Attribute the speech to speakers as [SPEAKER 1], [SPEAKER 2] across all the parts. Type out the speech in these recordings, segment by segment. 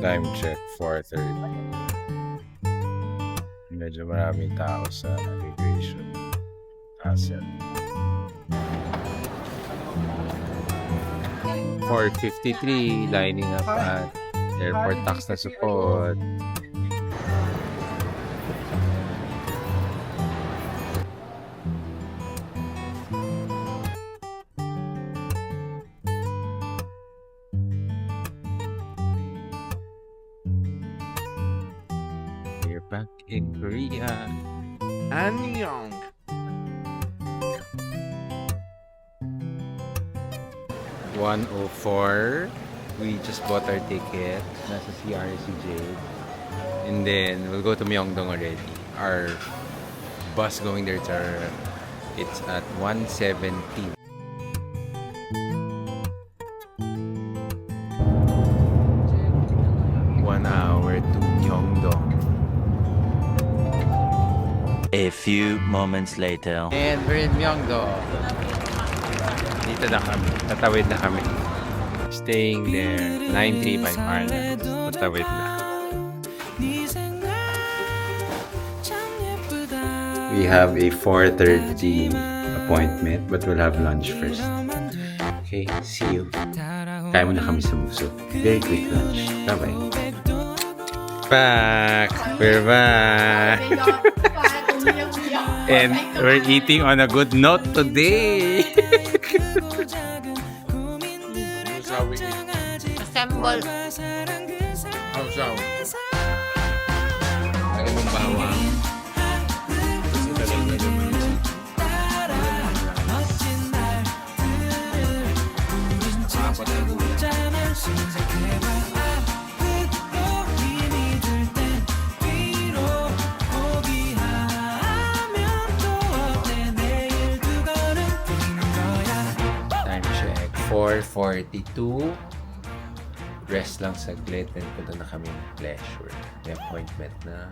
[SPEAKER 1] Time check, 4:30. Medyo maraming tao sa immigration asset. 4:53, lining up at airport tax na support. We're back in Korea.
[SPEAKER 2] Annyeong.
[SPEAKER 1] $104. We just bought our ticket. Nasa CRCJ. And then we'll go to Myeongdong already. Our bus going there it's at 1:17. One hour to Myeongdong.
[SPEAKER 3] A few moments later.
[SPEAKER 1] And we're in Myeongdong. Dito na kami. Tatawid na kami. Staying there. 935 Arla. Tatawid na. We have a 4:30 appointment, but we'll have lunch first. Okay, see you. Kaya muna kami sa Muso. Very quick lunch. Bye-bye. Back! We're back! And we're eating on a good note today!
[SPEAKER 2] Assemble.
[SPEAKER 1] Hawsaw. Lagyan mong bawang. Tapos italagay mo naman yung apat na gulay. Time check, 4:42. Rest lang saglit and punta na kami ng Pleasure. May appointment na.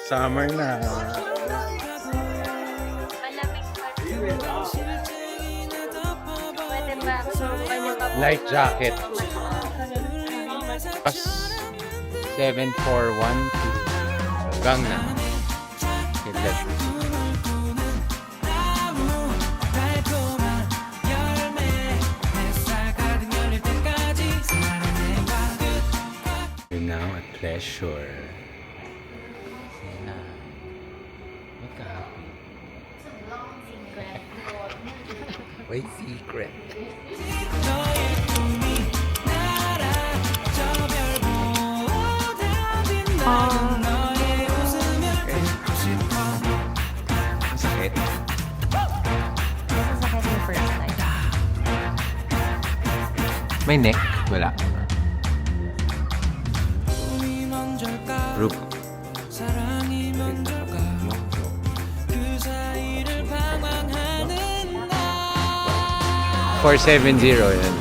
[SPEAKER 1] Summer na. Light jacket. Pas 7412 Gangnam. Okay, Pleasure. We're now at Pleasure. Magka-happy. Wait, secret. Sakit. May neck? Wala. Group. 470 yan.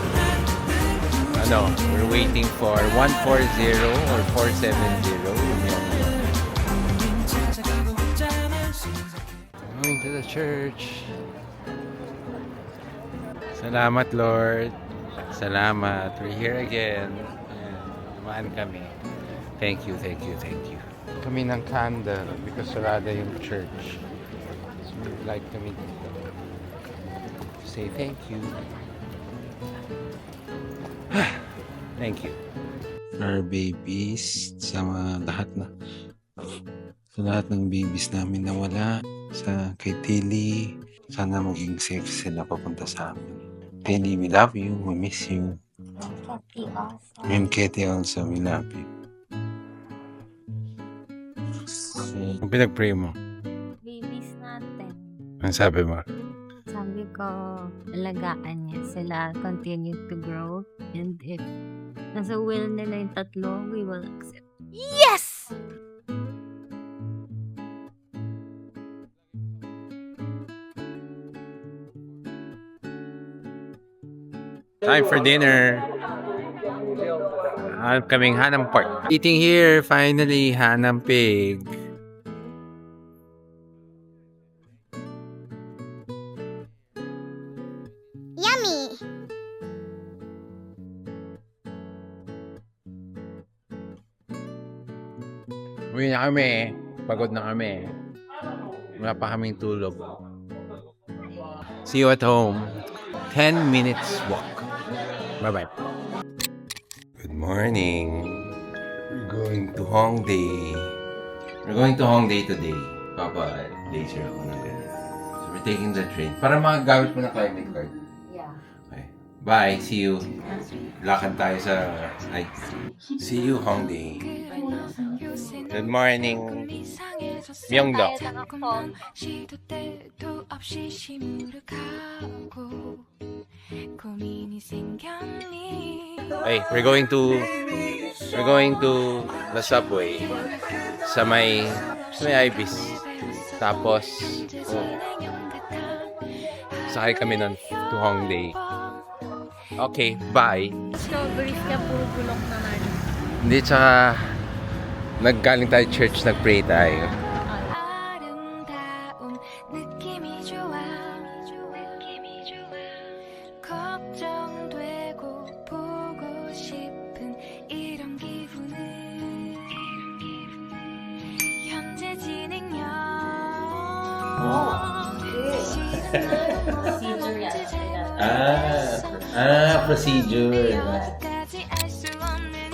[SPEAKER 1] Ano, we're waiting for 140 or 470. Going to the church. Salamat, Lord. Salamat. We're here again. Dumaan kami. Thank you, thank you, thank you. Kami ng candle because sarada yung church. So we'd like kami dito. Say thank you. Thank you. Our babies, sa lahat ng babies namin na wala, sa kay Tilly, sana maging safe sila papunta sa amin. Tilly, we love you, we miss you.
[SPEAKER 4] Katie also.
[SPEAKER 1] And Katie also, we love you. Ang pinag-pray mo?
[SPEAKER 4] Babies natin.
[SPEAKER 1] Ang sabi mo?
[SPEAKER 4] Sabi ko, alagaan niya sila, continue to grow, and if nasa will nila yung tatlo, we will accept. Yes!
[SPEAKER 1] Time for dinner. Hanap kaming Hanam Pork. Eating here, finally, Hanam Pig. Uwi na kami. Pagod na kami. Wala pa kaming tulog. See you at home. 10 minutes walk. Bye-bye. Good morning. We're going to Hongdae. We're going to Hongdae today. Papa, laser ako ng ganyan. So we're taking the train. Para magagamit mo na climate card.
[SPEAKER 4] Yeah.
[SPEAKER 1] Okay. Bye. See you. Lakad tayo sa... Ay. See you, Hongdae. Good morning. Myeongdok.
[SPEAKER 5] 시도 때도 없이 시무룩하고 고민이 생겼니
[SPEAKER 1] Hey, we're going to the subway sa may Ibis. Tapos sakay kami nun to Hongdae. Okay, bye.
[SPEAKER 4] Strawberries ka, puro bulok naman.
[SPEAKER 1] Hindi, tsaka naggaling tayo church, nag-pray tayo.
[SPEAKER 5] 아름다운 느낌이 좋아 걱정되고 보고 싶은 이런 기분은 현재 진행형
[SPEAKER 1] procedure.
[SPEAKER 5] 까지 알 수 없는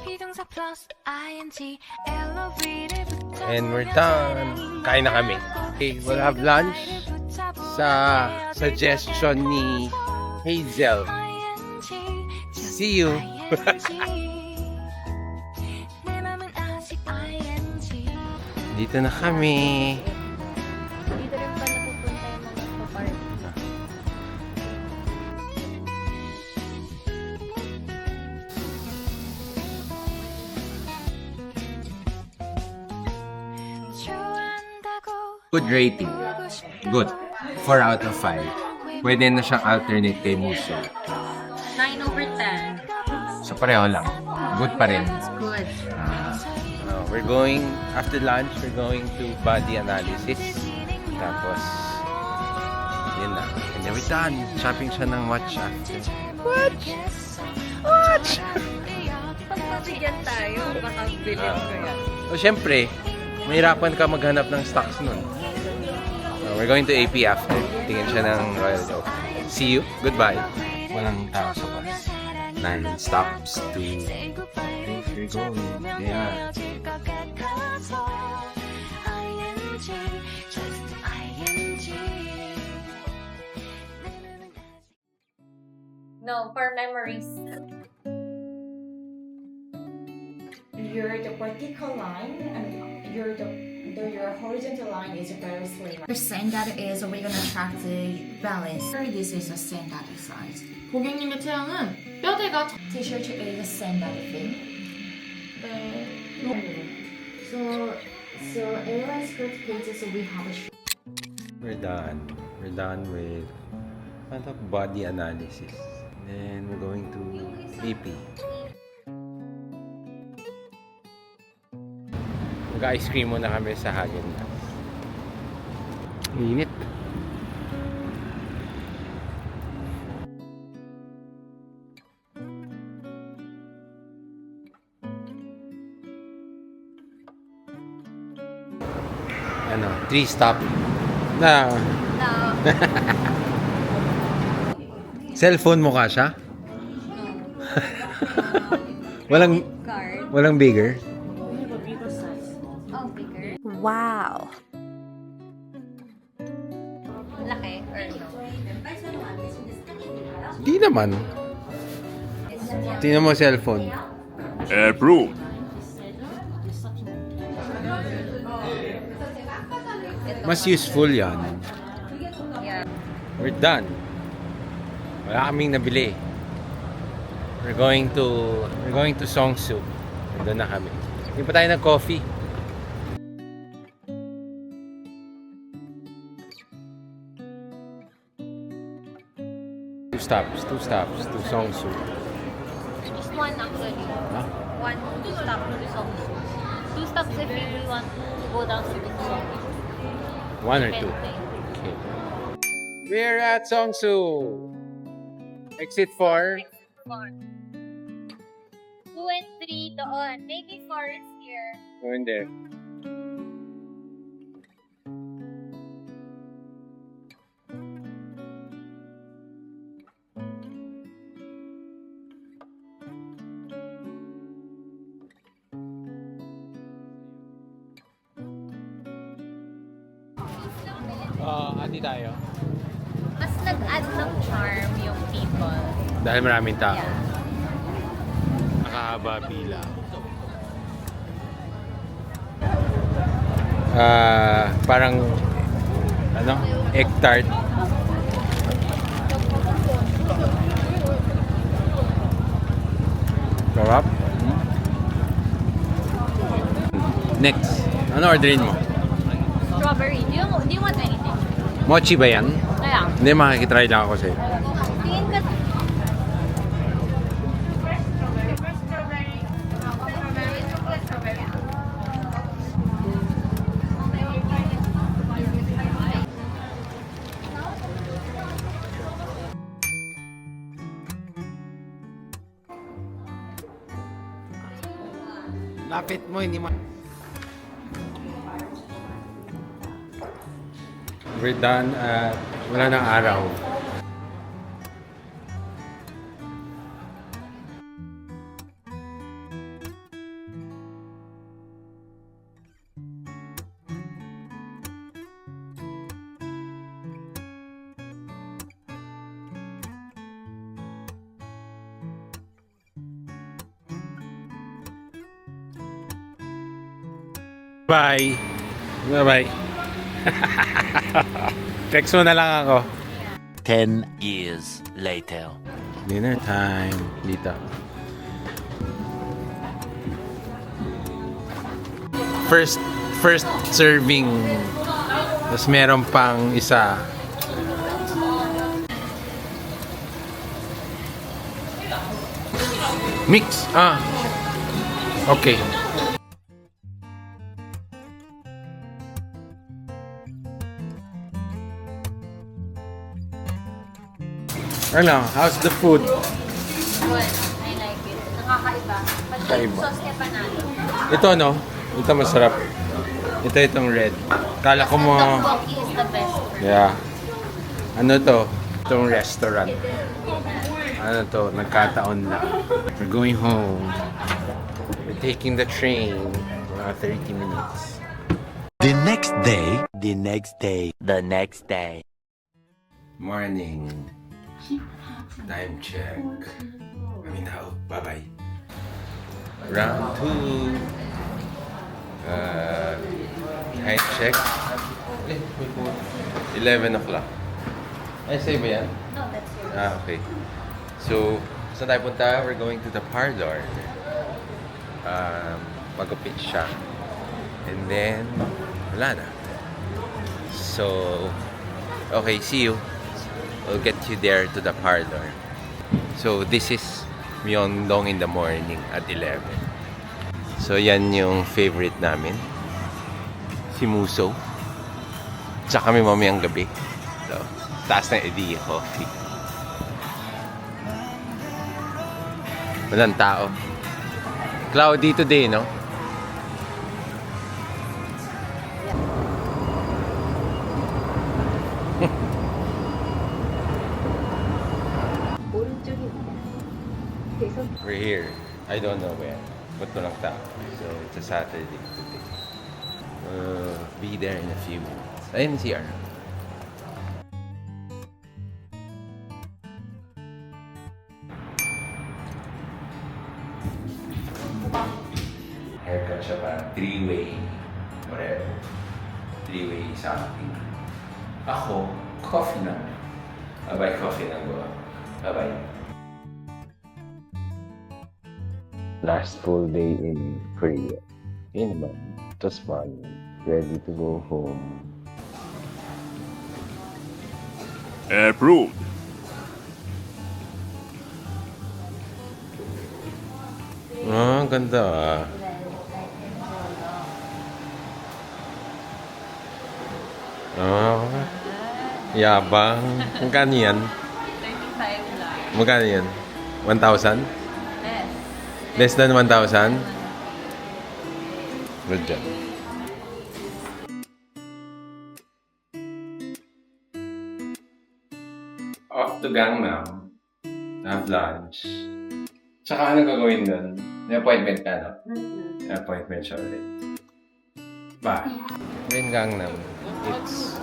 [SPEAKER 5] 비동사 플러스 ing elevator
[SPEAKER 1] And we're done. Kain na kami. Okay, we'll have lunch sa suggestion ni Hazel. See you. Dito na kami.
[SPEAKER 4] Dito rin pa napupunta yung mga party.
[SPEAKER 1] Good rating. Good. 4 out of 5. Pwede na siyang alternate kay Muso.
[SPEAKER 4] 9/10.
[SPEAKER 1] So pareho lang. Good pa rin.
[SPEAKER 4] Good.
[SPEAKER 1] We're going, after lunch, we're going to body analysis. Tapos, yun na. And then we're done. Shopping siya ng watch after. Watch!
[SPEAKER 4] Pag mabigyan tayo, baka bilhin ko yan.
[SPEAKER 1] O syempre, mahirapan ka maghanap ng stocks nun. We're going to AP after. Tingin siya ng Royal Oak. See you. Goodbye. Walang tao sa bus. 9 stops to... We're going. Yeah.
[SPEAKER 4] No, for memories.
[SPEAKER 6] Your the vertical line and your horizontal line is very slim. The standard is we're gonna track the balance. This is a standard size.
[SPEAKER 7] 고객님의 체형은 뼈대가
[SPEAKER 6] T-shirt is a standard fit. So airline skirt cases we have a
[SPEAKER 1] We're done. We're done with body analysis. Then we're going to AP. Mag-ice cream muna kami sa Häagen-Dazs. Init. Ano, 3 stop. Na.
[SPEAKER 4] No.
[SPEAKER 1] Cellphone mo ka siya? walang
[SPEAKER 4] Card.
[SPEAKER 1] walang bigger.
[SPEAKER 4] Oh, bigger.
[SPEAKER 5] Wow.
[SPEAKER 4] Laki or no?
[SPEAKER 1] Di naman. Tingnan mo cellphone.
[SPEAKER 2] Bro.
[SPEAKER 1] Mas useful yan.
[SPEAKER 4] Yeah.
[SPEAKER 1] We're done. Wala kaming nabili. We're going to Songsu. Doon na kami. Hindi pa tayo nag-coffee. Two stops to Songsu.
[SPEAKER 4] Just one actually.
[SPEAKER 1] Huh?
[SPEAKER 4] One stop to Songsu. 2 stops if we want to go down to the Songsu.
[SPEAKER 1] 1 or 2?
[SPEAKER 4] Depende.
[SPEAKER 1] Okay. We're at Songsu. Exit 4.
[SPEAKER 4] 4. 2 and 3 doon. Maybe 4 is here.
[SPEAKER 1] Oh, hindi. Ati tayo.
[SPEAKER 4] Mas nag-add ng charm yung people.
[SPEAKER 1] Dahil maraming tao.
[SPEAKER 4] Yeah.
[SPEAKER 1] Nakahaba pila. Parang egg tart. Sarap. Next. Ano orderin mo?
[SPEAKER 4] Strawberry. Do you want anything?
[SPEAKER 1] Mochi ba yan?
[SPEAKER 4] Kaya.
[SPEAKER 1] Hindi, makikitry lang ako sa'yo.
[SPEAKER 4] Tingin ka.
[SPEAKER 1] Lapit mo, hindi mo. We're done at wala nang araw. Bye. Bye-bye. Text mo na lang ako.
[SPEAKER 3] 10 years later.
[SPEAKER 1] Dinner time. Dito. First serving. Tapos meron pang isa. Mix. Okay. Ano? How's the food?
[SPEAKER 4] Good. I like it. Nakakaiba.
[SPEAKER 1] Kakaiba.
[SPEAKER 4] Sauce niya panalo.
[SPEAKER 1] Ito no? Ito masarap. Itong red. Kala ko mo...
[SPEAKER 4] Tteokbokki is the best.
[SPEAKER 1] Yeah. Ano to? Itong restaurant. Ano to? Nagkataon lang. We're going home. We're taking the train. Mga 30 minutes.
[SPEAKER 3] The next day. The next day. The next day.
[SPEAKER 1] Morning. Time check. Kami na out. Bye-bye. Round 2. Time check. 11 o'clock. Ay, sa'yo ba yan?
[SPEAKER 4] No, that's yours.
[SPEAKER 1] Okay. So, saan tayo punta? We're going to the parlor. Magupit siya. And then, wala na. So, okay, see you. We'll get you there to the parlor. So, this is Myeongdong in the morning at 11. So, yan yung favorite namin. Si Muso. Tsaka kami mamayang gabi. So, taas ng Edia Coffee. Walang tao. Cloudy today, no? We're here. I don't know where. Ba't walang tao? So, it's a Saturday today. Be there in a few minutes. Ayun si CR. Haircut siya parang three-way. Whatever. Three-way something. Ako, coffee na. Bye-bye, coffee na go. Bye-bye. Last full day in Korea. Yun naman. It was fun. Ready to go home.
[SPEAKER 2] Approved.
[SPEAKER 1] Ganda ah. Yabang. Ang kano yan?
[SPEAKER 4] 35 lang.
[SPEAKER 1] Magkano yun? 1,000? Less than 1,000? Good job. Off to Gangnam. Have lunch. Tsaka ano gagawin doon? May appointment ka, no? May appointment siya ulit. Bye. In Gangnam, it's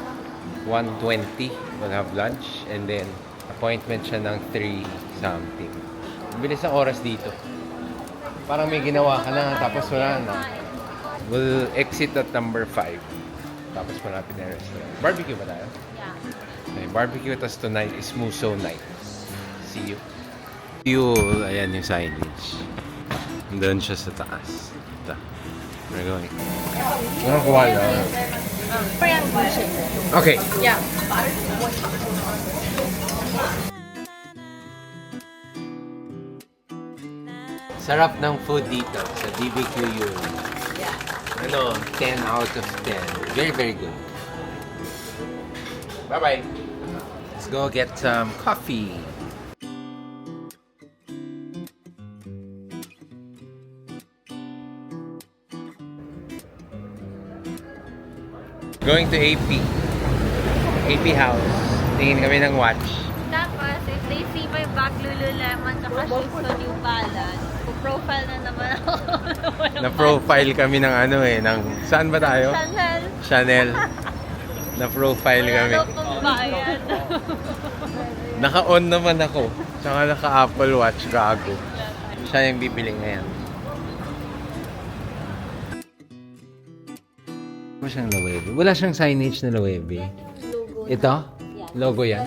[SPEAKER 1] 1:20. We'll have lunch and then appointment siya ng 3 something. Bilis ang oras dito. Parang may ginawa ka na tapos wala na. We'll exit at number 5. Tapos malapit na restaurant. Barbecue ba tayo?
[SPEAKER 4] Yeah.
[SPEAKER 1] Okay, barbecue tas tonight is Muso night. See you. Fuel, ayan yung signage. Doon siya sa taas. Ito. We're going. Nakakuha lang. Okay.
[SPEAKER 7] Yeah.
[SPEAKER 1] Sarap ng food dito sa DBQ Yuri. Ano, 10 out of 10. Very, very good. Bye-bye. Let's go get some coffee. Going to AP. AP House. Tingin kami ng watch.
[SPEAKER 4] Tapos, if they see my bag Lululemon tsaka shoes ko New Balance, profile na naman ako.
[SPEAKER 1] Na-profile kami ng ano eh, ng... Saan ba tayo?
[SPEAKER 4] Chanel.
[SPEAKER 1] Chanel. Na-profile kami.
[SPEAKER 4] Ano pong bayan?
[SPEAKER 1] Naka-on naman ako. Tsaka naka-Apple Watch, gago. Siya yung bibili ngayon. Wala siyang Loewe. Wala siyang signage na Loewe. Ito? Logo yan?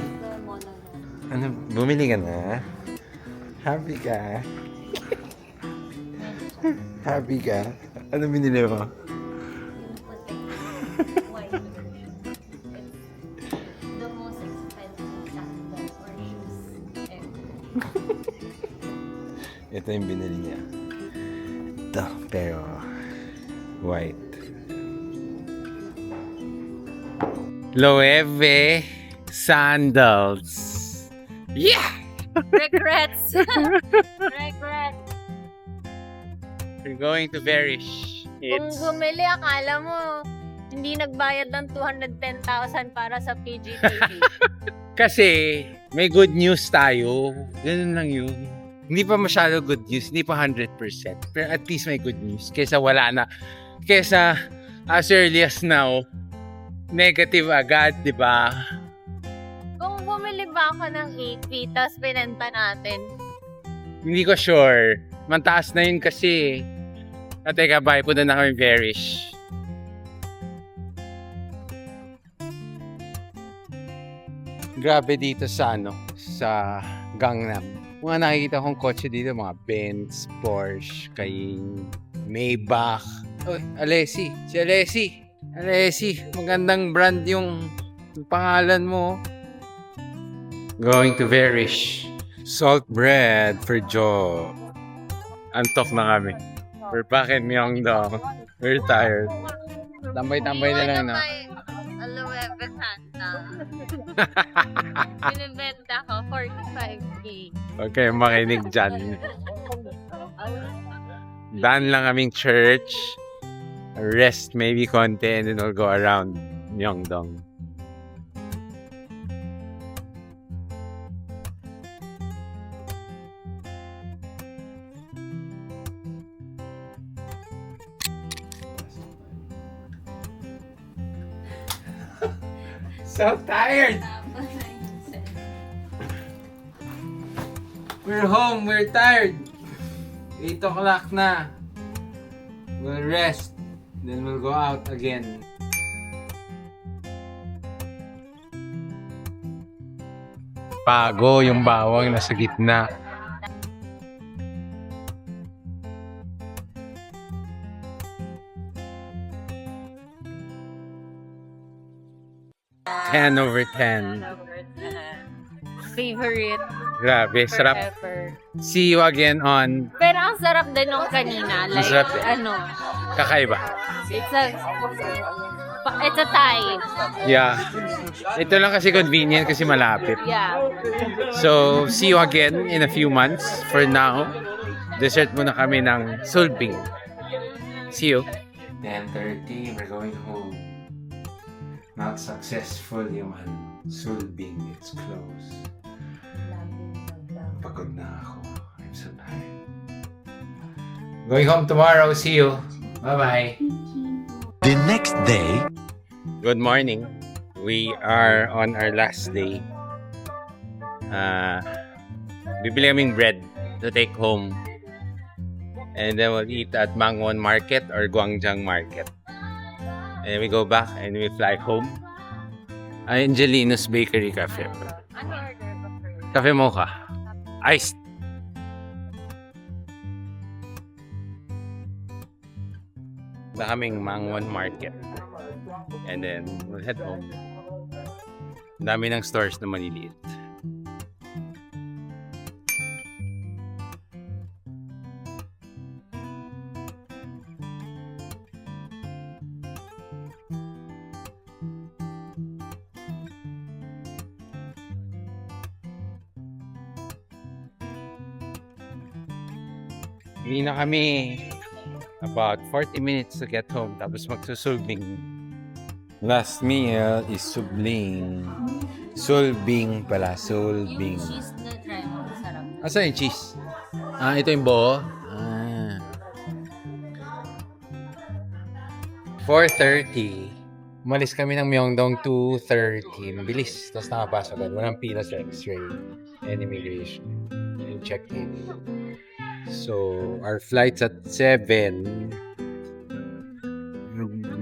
[SPEAKER 1] Ano, bumili ka na? Happy ka? Happy ka? Ano binili mo?
[SPEAKER 4] The most expensive sandals or shoes ever.
[SPEAKER 1] Ito yung binili niya. Ito, pero white. Loewe sandals. Yeah!
[SPEAKER 4] Regrets. Regrets.
[SPEAKER 1] We're going to Verish.
[SPEAKER 4] Kung bumili, akala mo, hindi nagbayad ng 210,000 para sa PGTV.
[SPEAKER 1] Kasi may good news tayo. Ganun lang yun. Hindi pa masyado good news. Hindi pa 100%. Pero at least may good news. Kesa wala na. Kesa as early as now, negative agad, di ba?
[SPEAKER 4] Kung bumili ba ako ng 8 tapos pinenta natin,
[SPEAKER 1] Hindi ko sure. Mantaas na yun kasi. Teka, bye. Punta na kami Verish. Grabe dito sa sa Gangnam. Mga nakikita kong kotse dito, mga Benz, Porsche, Cayenne, Maybach. Oh, Alessi. Si Alessi. Alessi, magandang brand yung pangalan mo. Going to Verish. Salt bread for Joe. Antok na kami. We're back in Myeongdong. We're tired. Tambay-tambay na lang na.
[SPEAKER 4] Loewe sandals. Binibenta ko 45K.
[SPEAKER 1] Okay, makinig dyan. Daan lang kaming church. Rest maybe konti and then we'll go around Myeongdong. So tired! We're home, we're tired. 8 o'clock na. We'll rest. Then we'll go out again. Pago yung bawang nasa gitna. Ten over 10.
[SPEAKER 4] Favorite
[SPEAKER 1] Grabe, sarap.
[SPEAKER 4] forever.
[SPEAKER 1] See you again on
[SPEAKER 4] Pero ang sarap din nung kanina. Like,
[SPEAKER 1] Masarap eh.
[SPEAKER 4] ano,
[SPEAKER 1] Kakaiba.
[SPEAKER 4] it's a It's a Thai.
[SPEAKER 1] Yeah. Ito lang kasi convenient kasi malapit.
[SPEAKER 4] Yeah.
[SPEAKER 1] So, see you again in a few months. For now, dessert muna kami ng sulbing. See you. 10:30, we're going home. Not successful yung sulbing. It's closed. Pagod na ako. I'm so tired. Going home tomorrow. See you. Bye-bye.
[SPEAKER 3] The next day.
[SPEAKER 1] Good morning. We are on our last day. Bibili kaming bread to take home. And then we'll eat at Mangwon Market or Gwangjang Market. And then we go back and we fly home. Angelino's Bakery Cafe. Cafe mocha. Iced. Na kaming Mangwon Market. And then we'll head home. Ang dami ng stores na maliliit. Hindi na kami. About 40 minutes to get home. Tapos magsusulbing. Last meal is subling. Sulbing pala. Sulbing.
[SPEAKER 4] Yung cheese na try mo, sarap.
[SPEAKER 1] Asan yung cheese? Ito yung buo. 4:30. Umalis kami ng Myeongdong 2:30. Mabilis. Tapos nakapasok agad. Walang pila sa x-ray and immigration. And check-in. So, our flight's at 7.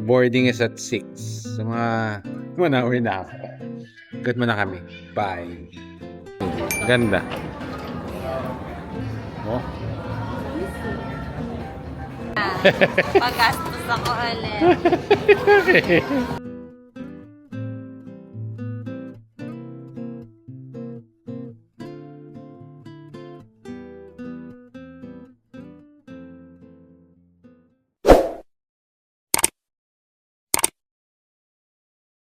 [SPEAKER 1] Boarding is at 6. So, mga 1 hour na ako. Good mo na kami. Bye. Ganda. Oh.
[SPEAKER 4] Paggastos ako ulit.